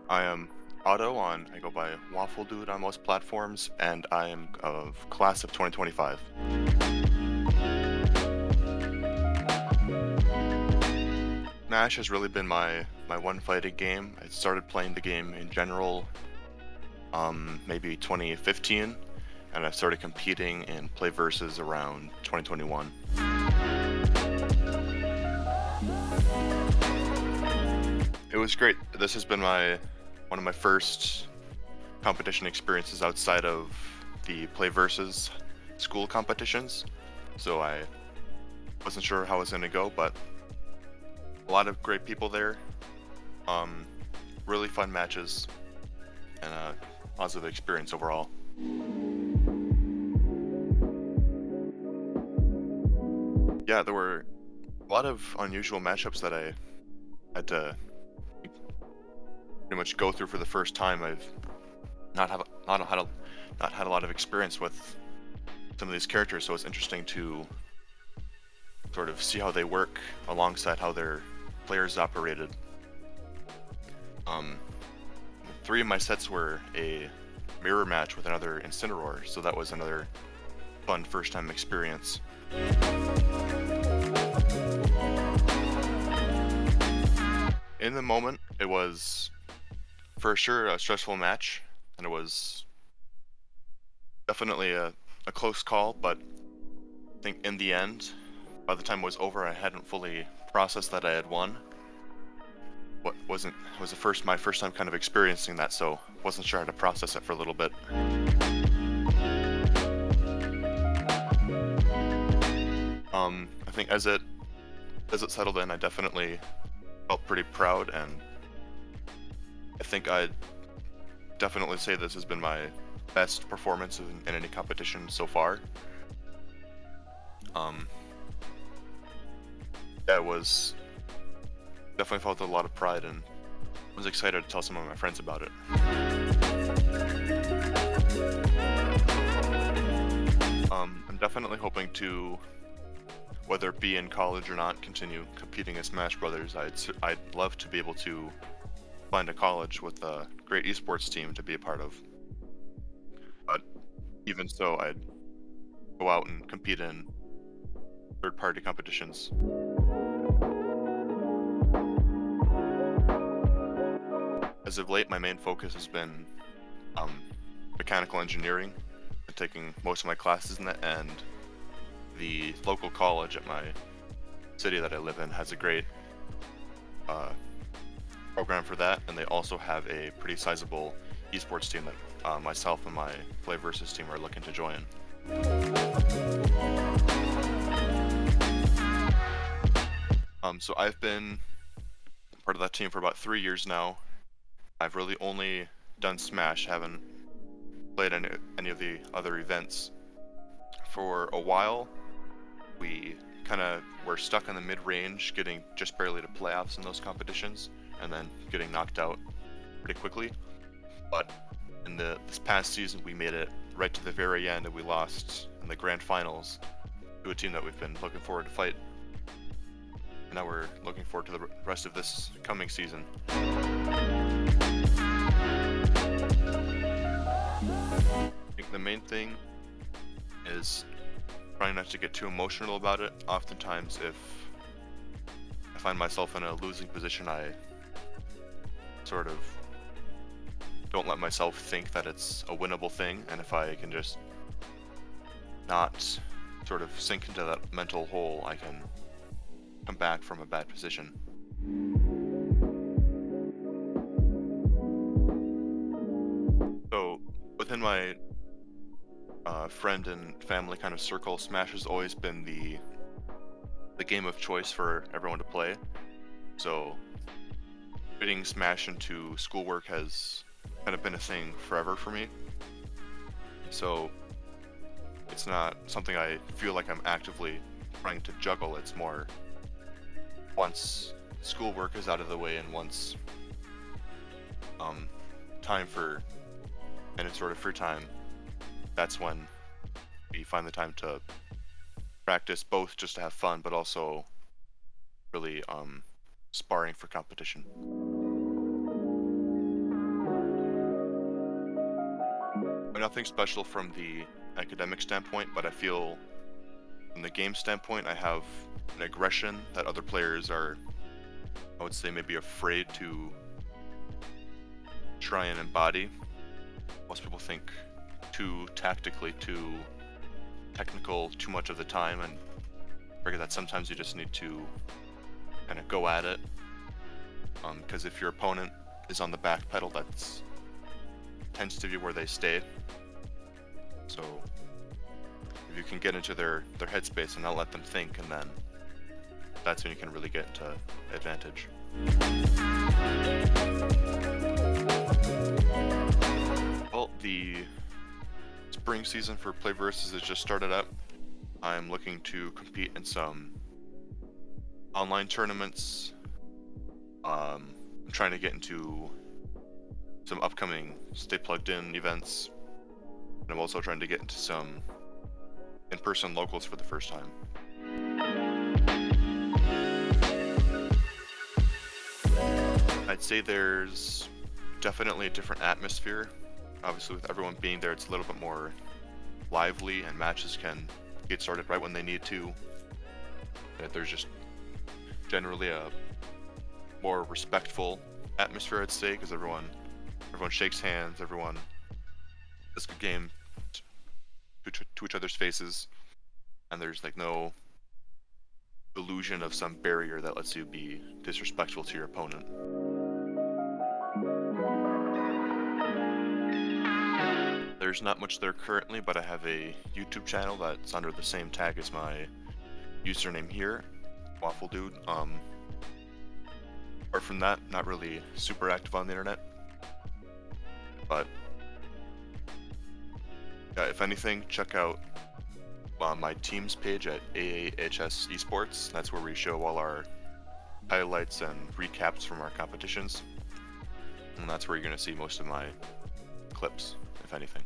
I am I go by Waffle Dude on most platforms, and I am of class of 2025. Smash has really been my one fighting game. I started playing the game in general, maybe 2015, and I started competing in play versus around 2021. It was great. This has been my one of my first competition experiences outside of the play versus school competitions. So I wasn't sure how it was gonna go, but a lot of great people there. Um, really fun matches and a positive experience overall. Yeah, there were a lot of unusual matchups that I had to pretty much go through for the first time. I've not had a not had a lot of experience with some of these characters, so it's interesting to sort of see how they work alongside how their players operated. Um, Three of my sets were a mirror match with another Incineroar, so that was another fun first time experience. In the moment, it was for sure a stressful match, and it was definitely a close call, but I think in the end, by the time it was over, I hadn't fully processed that I had won. What wasn't was the first my first time kind of experiencing that, so wasn't sure how to process it for a little bit. I think as it settled in, I definitely felt pretty proud, and I think I'd definitely say this has been my best performance in any competition so far. Um, yeah, it was definitely felt a lot of pride and was excited to tell some of my friends about it. I'm definitely hoping to, whether it be in college or not, continue competing as Smash Brothers. I'd love to be able to find a college with a great esports team to be a part of. But even so, I'd go out and compete in third-party competitions. As of late, my main focus has been um, mechanical engineering, taking most of my classes in that, and the local college at my city that I live in has a great uh, program for that, and they also have a pretty sizable esports team that myself and my Play Versus team are looking to join. So I've been part of that team for about 3 years now. I've really only done Smash, haven't played any of the other events. For a while, we kind of were stuck in the mid-range, getting just barely to playoffs in those competitions, and then getting knocked out pretty quickly. But in this past season, we made it right to the very end, and we lost in the grand finals to a team that we've been looking forward to fight. And now we're looking forward to the rest of this coming season. I think the main thing is trying not to get too emotional about it. Oftentimes, if I find myself in a losing position, I sort of don't let myself think that it's a winnable thing, and if I can just not sort of sink into that mental hole, I can come back from a bad position. So within my friend and family kind of circle, Smash has always been the game of choice for everyone to play. So fitting Smash into schoolwork has kind of been a thing forever for me. So it's not something I feel like I'm actively trying to juggle. It's more once schoolwork is out of the way and once time for any sort of free time, that's when we find the time to practice, both just to have fun, but also really sparring for competition. nothing special from the academic standpoint, but I feel from the game standpoint, I have an aggression that other players are, I would say, maybe afraid to try and embody. Most people think too tactically, too technical, too much of the time, and figure that sometimes you just need to kind of go at it. Because if your opponent is on the back pedal, that's tends to be where they stay. So if you can get into their headspace and not let them think, and then that's when you can really get into advantage. Well, the spring season for Play Versus has just started up. I'm looking to compete in some online tournaments. I'm trying to get into some upcoming StayPluggedIn events. And I'm also trying to get into some in-person locals for the first time. I'd say there's definitely a different atmosphere. Obviously, with everyone being there, it's a little bit more lively, and matches can get started right when they need to. There's just generally a more respectful atmosphere, I'd say, because everyone shakes hands, everyone does a good game to each other's faces, and there's like no illusion of some barrier that lets you be disrespectful to your opponent. There's not much there currently, but I have a YouTube channel that's under the same tag as my username here, Waffle Dude. Apart from that, not really super active on the internet. But yeah, if anything, check out my team's page at AAHS Esports. That's where we show all our highlights and recaps from our competitions. And that's where you're going to see most of my clips, if anything.